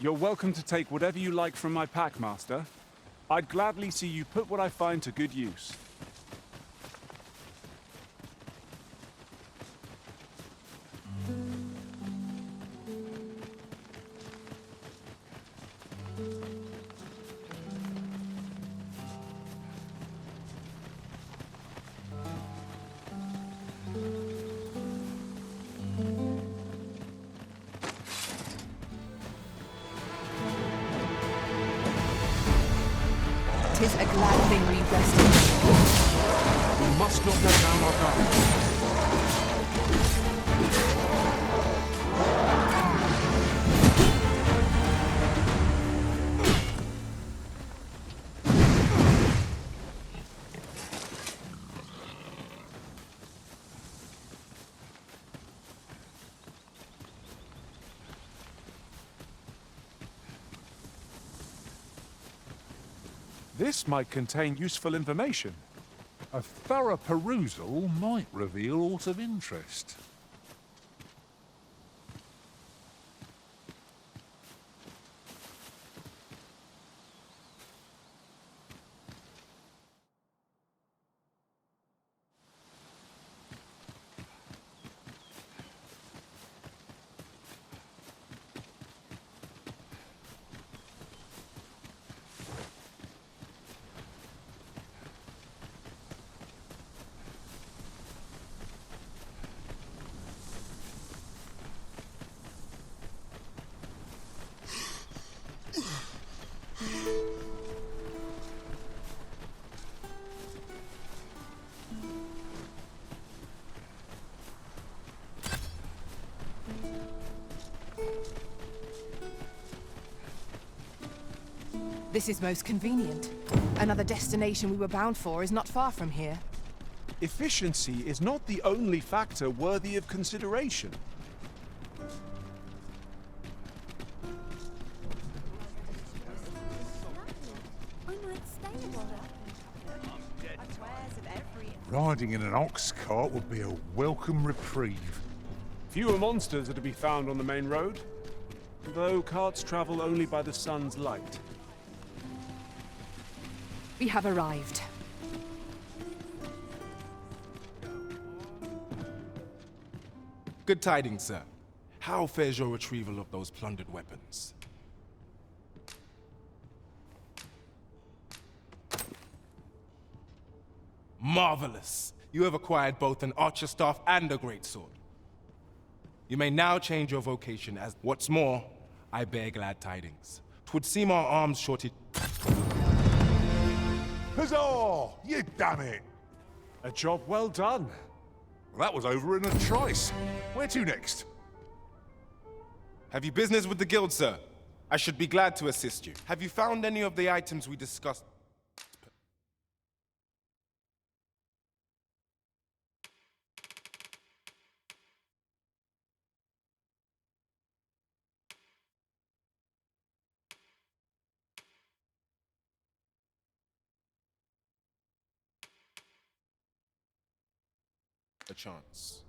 You're welcome to take whatever you like from my pack, Master. I'd gladly see you put what I find to good use. Tis a glad thing we rested. We must not let down our guard. This might contain useful information. A thorough perusal might reveal aught of interest. This is most convenient. Another destination we were bound for is not far from here. Efficiency is not the only factor worthy of consideration. Riding in an ox cart would be a welcome reprieve. Fewer monsters are to be found on the main road, though carts travel only by the sun's light. We have arrived. Good tidings, sir. How fares your retrieval of those plundered weapons? Marvelous! You have acquired both an archer staff and a greatsword. You may now change your vocation as... What's more, I bear glad tidings. 'Twould seem our arms shortage... Huzzah! You done it! A job well done. Well, that was over in a trice. Where to next? Have you business with the guild, sir? I should be glad to assist you. Have you found any of the items we discussed? A chance.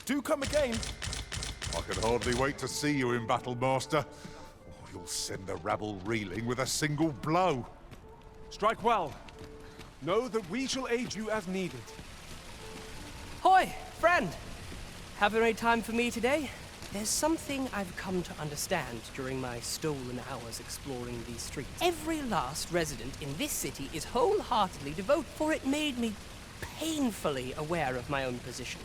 Do come again. I can hardly wait to see you in battle, Master. Oh, you'll send the rabble reeling with a single blow. Strike well. Know that we shall aid you as needed. Hoi, friend! Have any time for me today? There's something I've come to understand during my stolen hours exploring these streets. Every last resident in this city is wholeheartedly devoted, for it made me painfully aware of my own position.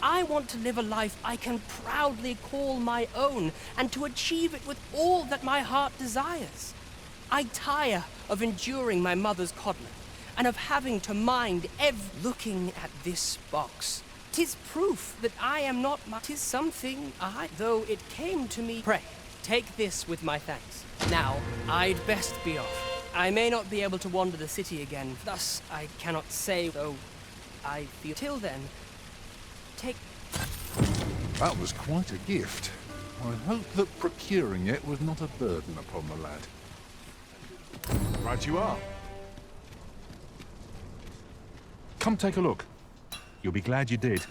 I want to live a life I can proudly call my own, and to achieve it with all that my heart desires. I tire of enduring my mother's coddling, and of having to mind looking at this box. 'Tis proof that I am not 'tis something though it came to me. Pray, take this with my thanks. Now, I'd best be off. I may not be able to wander the city again, thus I cannot say, though I feel. Till then, take... That was quite a gift. I hope that procuring it was not a burden upon the lad. Right you are. Come take a look. You'll be glad you did.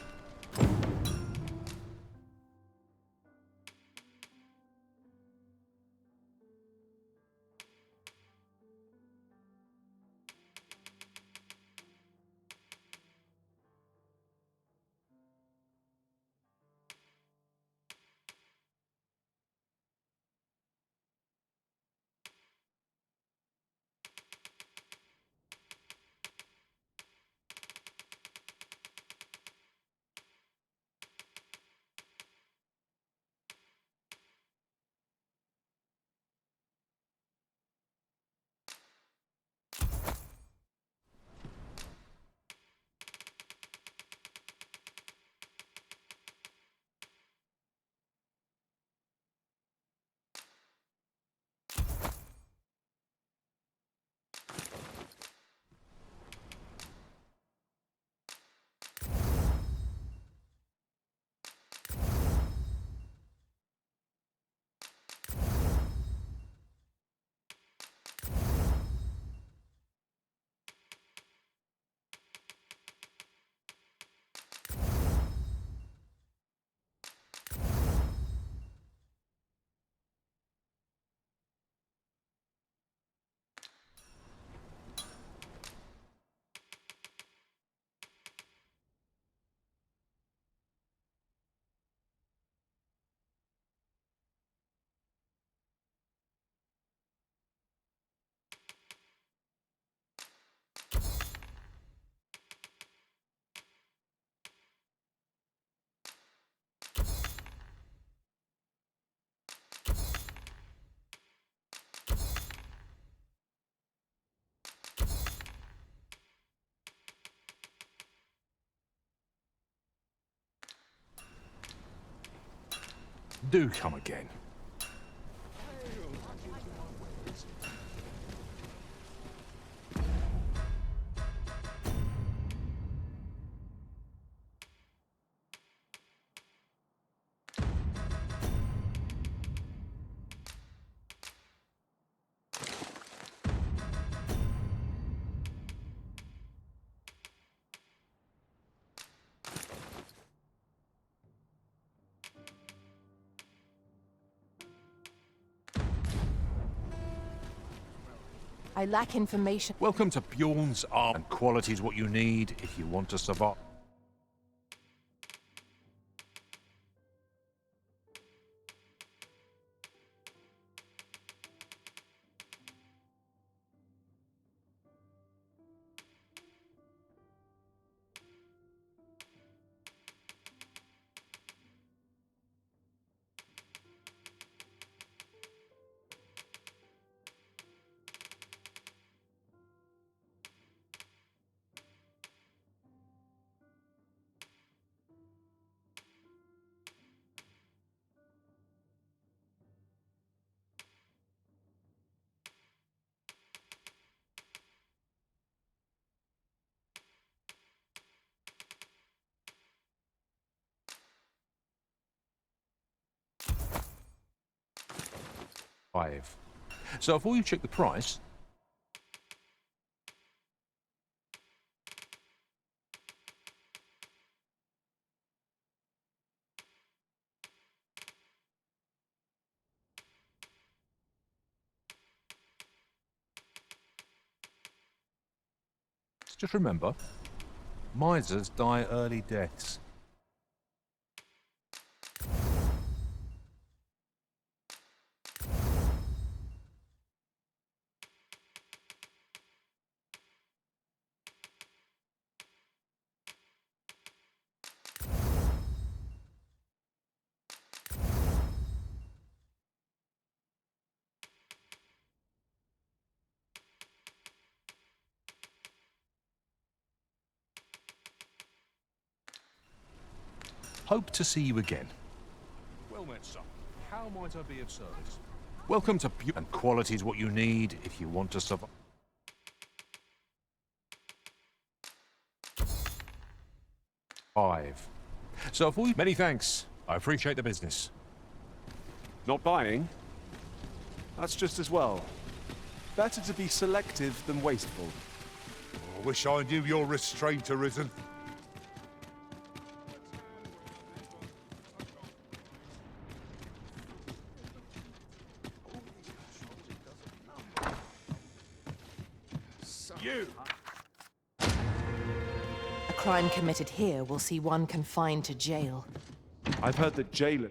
Do come again. I lack information. Welcome to Bjorn's Arm, and quality is what you need if you want to survive. So before you check the price, Just remember, misers die early deaths. Hope to see you again. Well met, son. How might I be of service? Welcome to and quality is what you need if you want to survive. So if we... Many thanks. I appreciate the business. Not buying? That's just as well. Better to be selective than wasteful. I wish I knew your restraint, Arisen. You! A crime committed here will see one confined to jail. I've heard that jailer...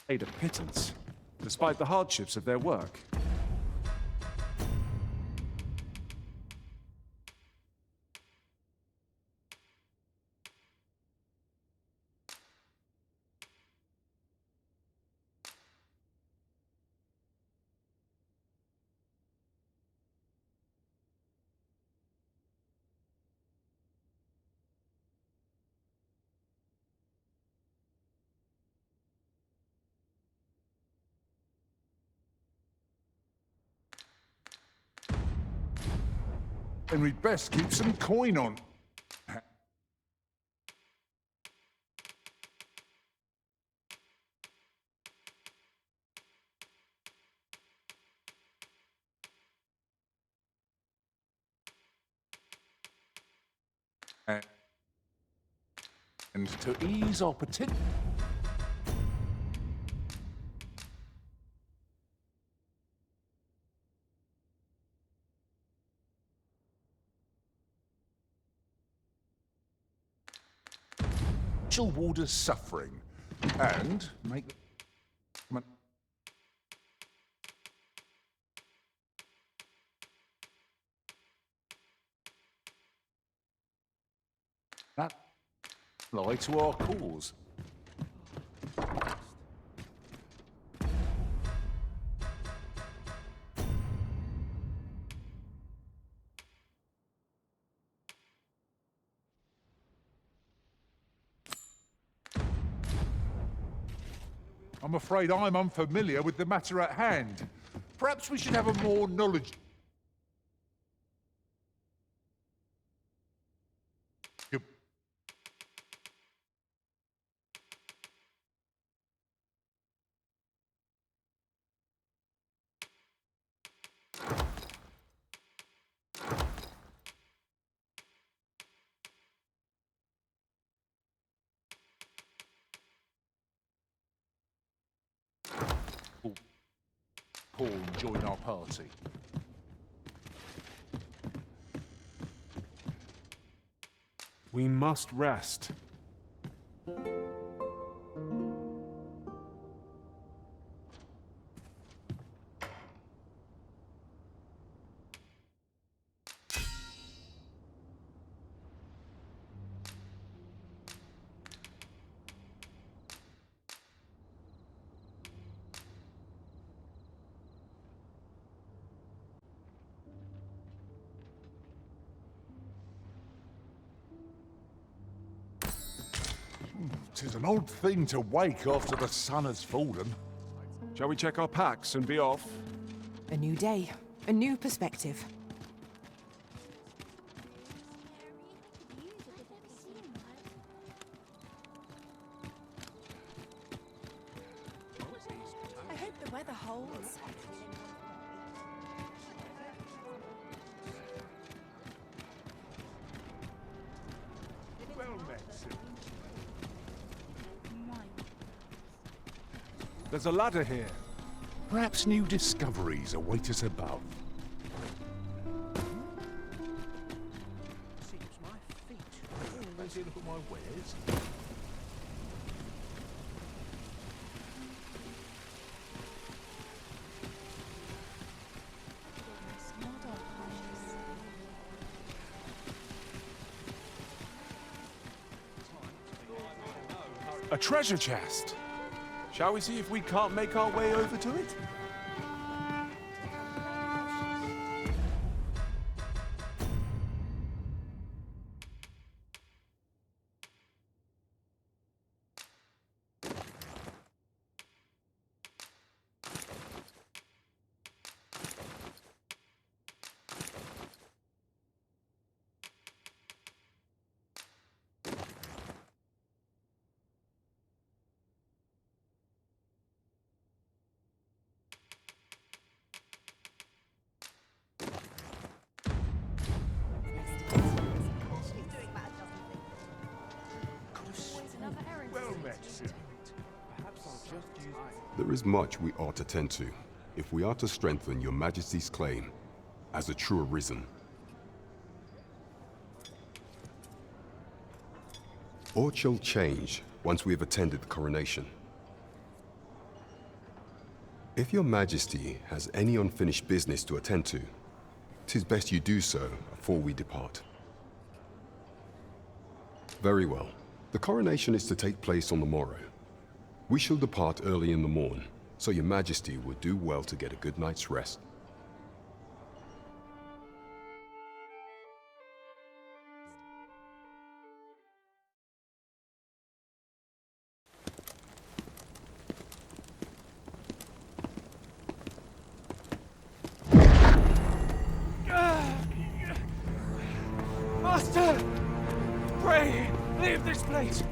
paid a pittance, despite the hardships of their work. Then we'd best keep some coin on. And to ease our potential. Warder's suffering, and make that lie to our cause. I'm afraid I'm unfamiliar with the matter at hand. Perhaps we should have a more knowledge... Paul join our party. We must rest. 'Tis an odd thing to wake after the sun has fallen. Shall we check our packs and be off? A new day, a new perspective. I hope the weather holds. There's a ladder here. Perhaps new discoveries await us above. Seems my feet. Fancy a look at my wares? A treasure chest. Shall we see if we can't make our way over to it? There is much we ought to tend to, if we are to strengthen your Majesty's claim as a true Arisen. Aught shall change once we have attended the Coronation. If your Majesty has any unfinished business to attend to, 'tis best you do so before we depart. Very well. The Coronation is to take place on the morrow. We shall depart early in the morn, so your Majesty would do well to get a good night's rest. Master! Pray, leave this place!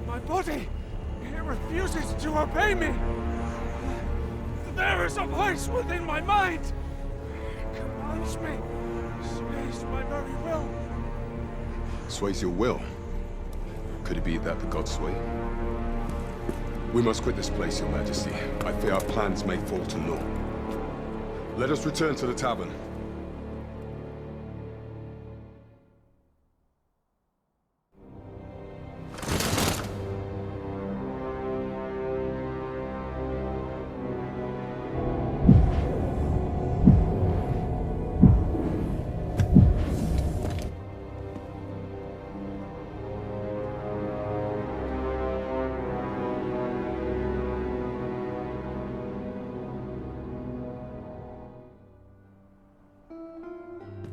My body, it refuses to obey me! There is a voice within my mind! It commands me, sways my very will. Sways your will? Could it be that the gods sway? We must quit this place, your Majesty. I fear our plans may fall to naught. Let us return to the tavern.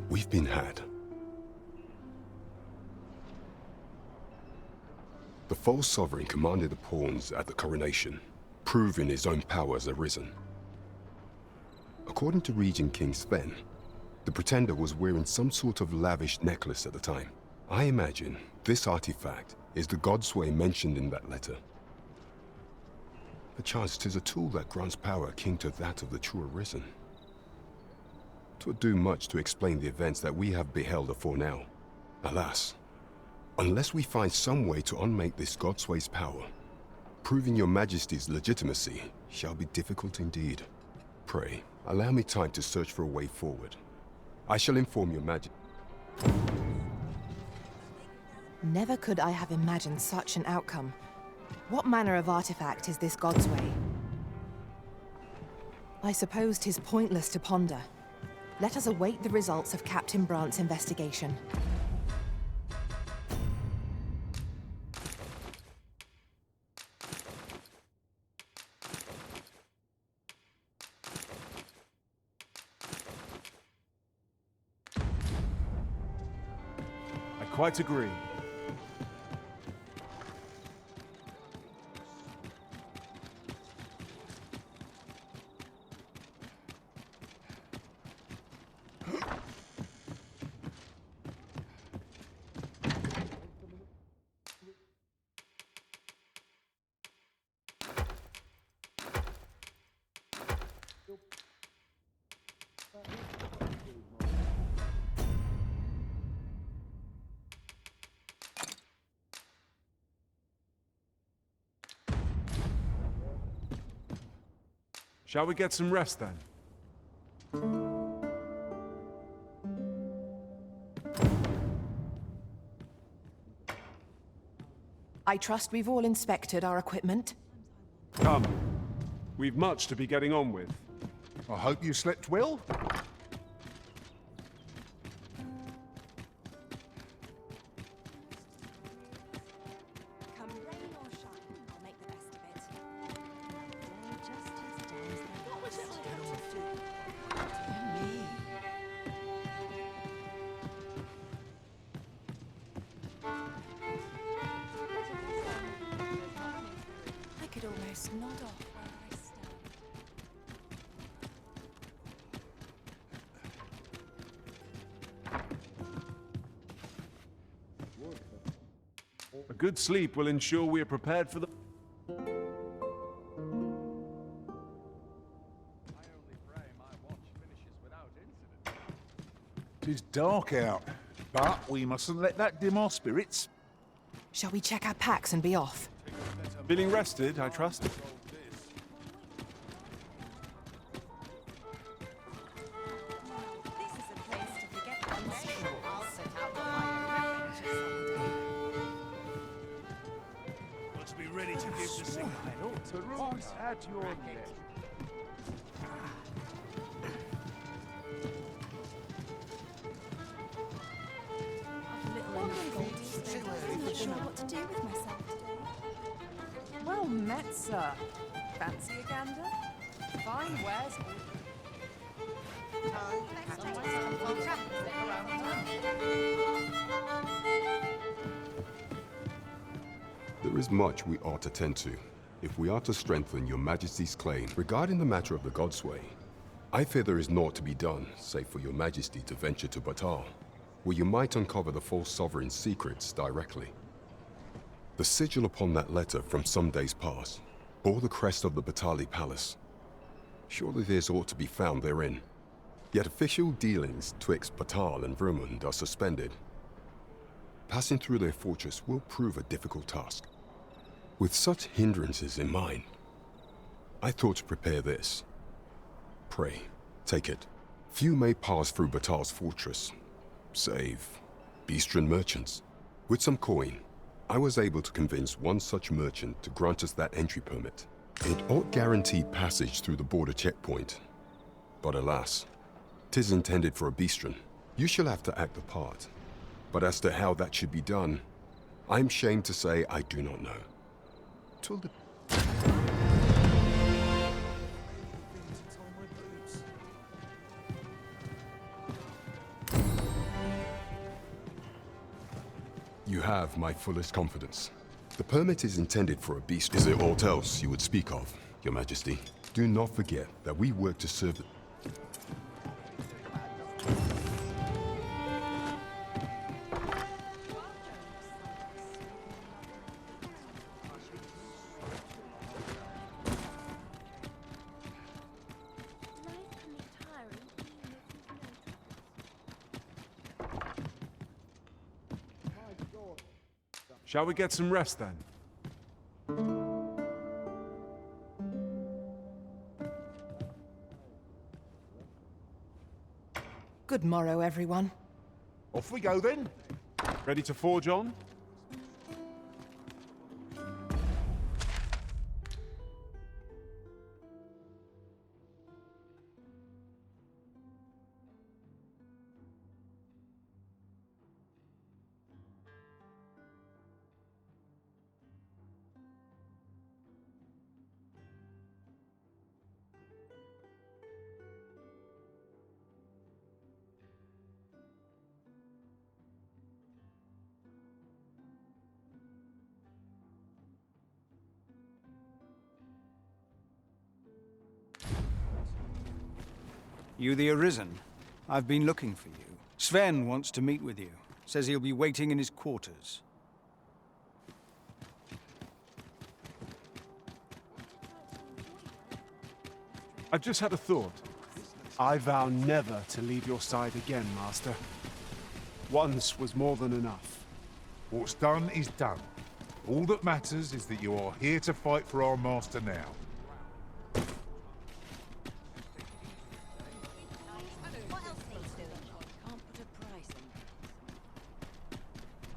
We've been had. The false sovereign commanded the pawns at the Coronation, proving his own power as Arisen. According to Regent King Sven, the Pretender was wearing some sort of lavish necklace at the time. I imagine this artifact is the Godsway mentioned in that letter. Perchance 'tis a tool that grants power akin to that of the true Arisen. 'Twould do much to explain the events that we have beheld afore now. Alas, unless we find some way to unmake this Godsway's power, proving your Majesty's legitimacy shall be difficult indeed. Pray, allow me time to search for a way forward. I shall inform your Majesty. Never could I have imagined such an outcome. What manner of artifact is this God's Way? I suppose 'tis pointless to ponder. Let us await the results of Captain Brant's investigation. I quite agree. Shall we get some rest then? I trust we've all inspected our equipment. Come. We've much to be getting on with. I hope you slept well. Come rain or shine, I'll make the best of it. Just as dumb as that. What was it I had to do? Dear me. I could almost nod off where I stand. A good sleep will ensure we are prepared for the... Tis dark out, but we mustn't let that dim our spirits. Shall we check our packs and be off? Feeling rested, I trust? This is a place to forget one's troubles. I'll set out the fire someday. Let's be ready to give the signal. The room's at your neck. I'm not sure what to do with myself today. Well met, sir. Fancy a gander? Fine wares. There is much we ought to tend to, if we are to strengthen your Majesty's claim regarding the matter of the God's Way. I fear there is naught to be done, save for your Majesty to venture to Batal, where you might uncover the false sovereign's secrets directly. The sigil upon that letter from some days past bore the crest of the Batali Palace. Surely there's aught to be found therein. Yet official dealings twixt Batal and Vermund are suspended. Passing through their fortress will prove a difficult task. With such hindrances in mind, I thought to prepare this. Pray, take it. Few may pass through Batal's fortress, save Beastren merchants. With some coin, I was able to convince one such merchant to grant us that entry permit. It ought guaranteed passage through the border checkpoint. But alas, 'tis intended for a Beastren. You shall have to act the part. But as to how that should be done, I'm shamed to say I do not know. Till the... You have my fullest confidence. The permit is intended for a beast. Is it aught else you would speak of, Your Majesty? Do not forget that we work to serve the... Shall we get some rest then? Good morrow, everyone. Off we go then. Ready to forge on? You the Arisen? I've been looking for you. Sven wants to meet with you. Says he'll be waiting in his quarters. I've just had a thought. I vow never to leave your side again, Master. Once was more than enough. What's done is done. All that matters is that you are here to fight for our master now. What else needs doing? Can't put a price on that.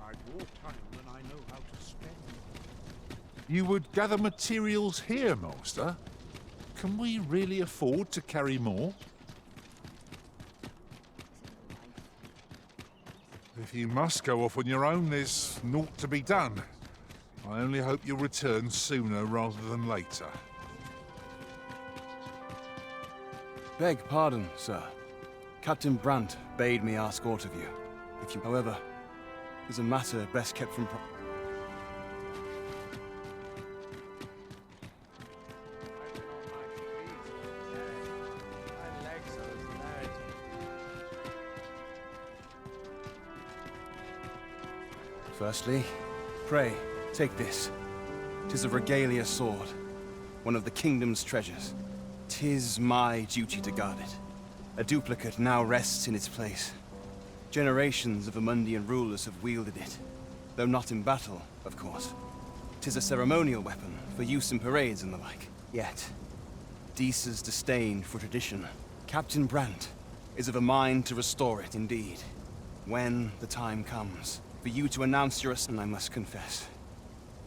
I'd more time than I know how to spend. You would gather materials here, Master? Can we really afford to carry more? If you must go off on your own, there's naught to be done. I only hope you'll return sooner rather than later. Beg pardon, sir. Captain Brandt bade me ask aught of you. If you, however, is a matter best kept from. Firstly, pray, take this. 'Tis a regalia sword, one of the kingdom's treasures. 'Tis my duty to guard it. A duplicate now rests in its place. Generations of Amundian rulers have wielded it, though not in battle, of course. 'Tis a ceremonial weapon for use in parades and the like. Yet, Deesa's disdain for tradition. Captain Brandt is of a mind to restore it indeed, when the time comes. For you to announce your and I must confess,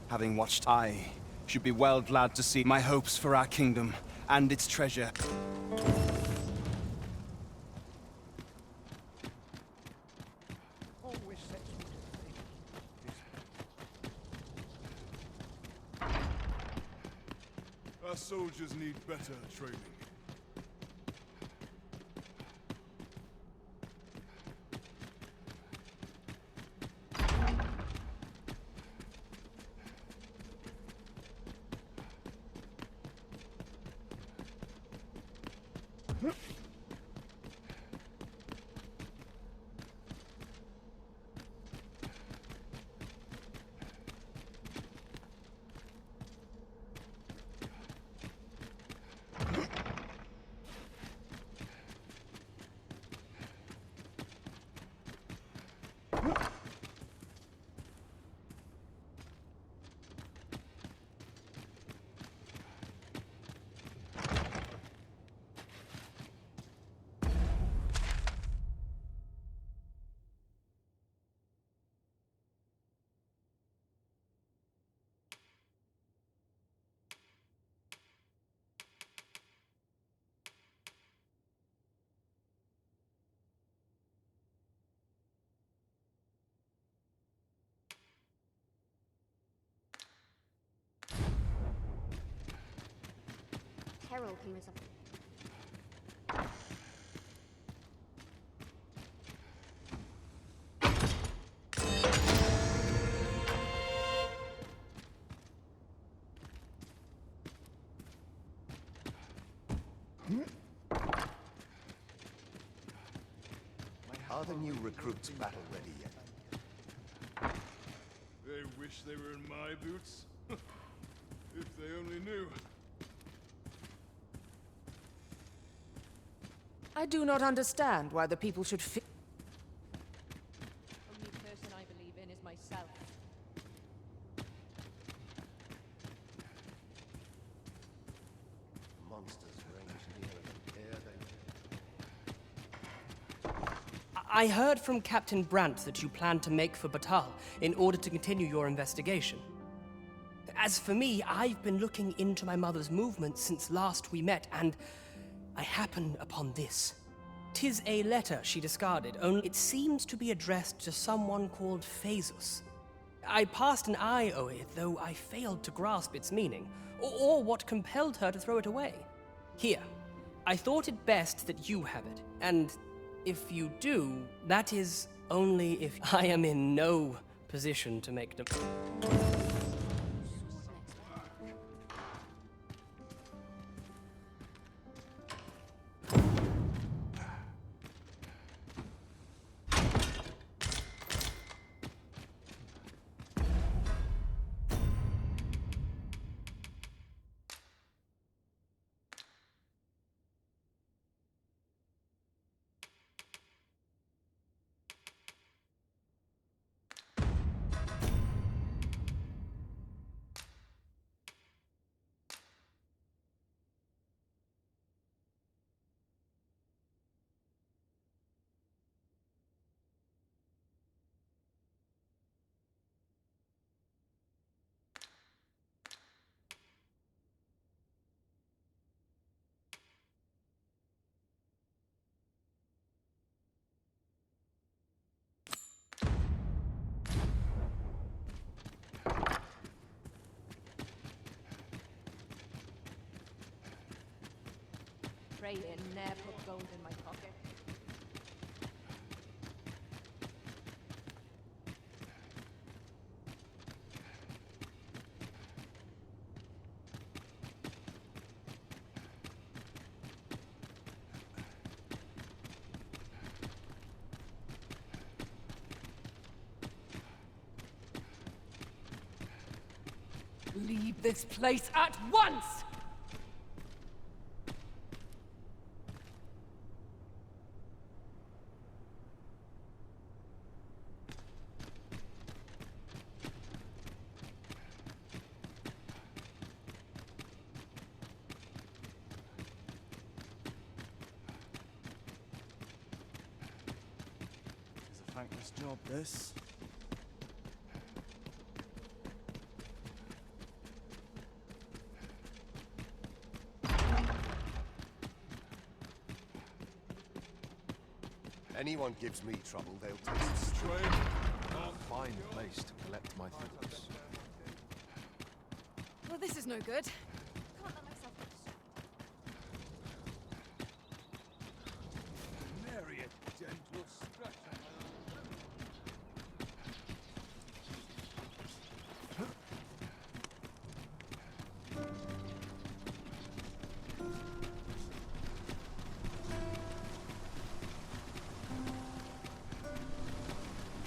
having watched, I should be well glad to see my hopes for our kingdom and its treasure. Always sets me to think. Our soldiers need better training. Herald came as a... Are the new recruits battle ready yet? They wish they were in my boots. If they only knew. I do not understand why the people should Only person I believe in is myself. Monsters range nearer than air they... I heard from Captain Brandt that you plan to make for Batal in order to continue your investigation. As for me, I've been looking into my mother's movements since last we met, and I happen upon this. 'Tis a letter she discarded, only it seems to be addressed to someone called Phaesus. I passed an eye over it, though I failed to grasp its meaning, or what compelled her to throw it away. Here, I thought it best that you have it, and if you do, that is only if I am in no position to make them. Pray you ne'er put gold in my pocket. Leave this place at once! It's a thankless job, this. Anyone gives me trouble, they'll taste the Strange. A fine place to collect my thoughts. Well, this is no good. Can't let myself get distracted. Nary a gentle scratch.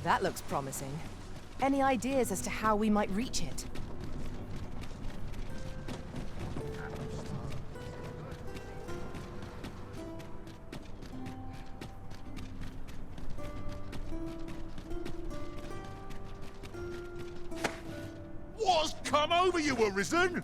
That looks promising. Any ideas as to how we might reach it? What's come over you, Arisen?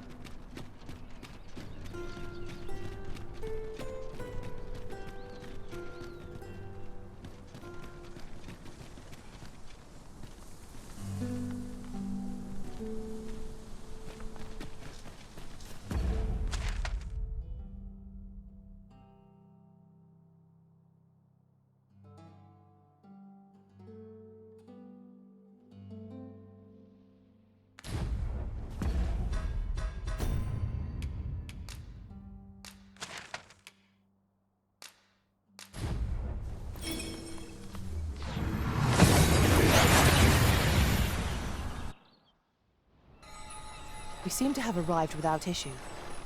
We seem to have arrived without issue.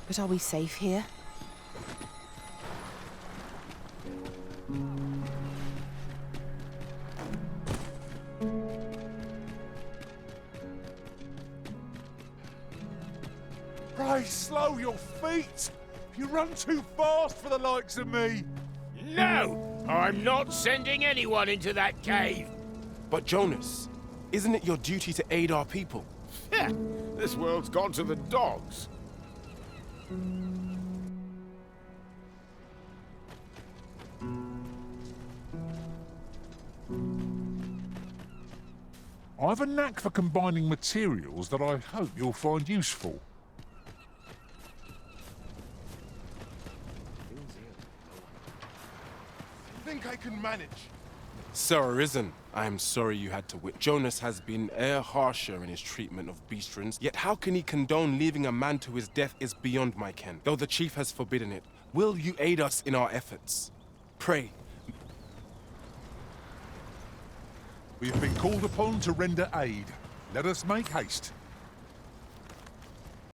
But are we safe here? Pray, slow your feet! You run too fast for the likes of me! No! I'm not sending anyone into that cave! But Jonas, isn't it your duty to aid our people? This world's gone to the dogs. I have a knack for combining materials that I hope you'll find useful. Think I can manage? Sir Arisen, I am sorry you had to wit. Jonas has been harsher in his treatment of beastrons, yet how can he condone leaving a man to his death is beyond my ken, though the chief has forbidden it. Will you aid us in our efforts? Pray. We have been called upon to render aid. Let us make haste.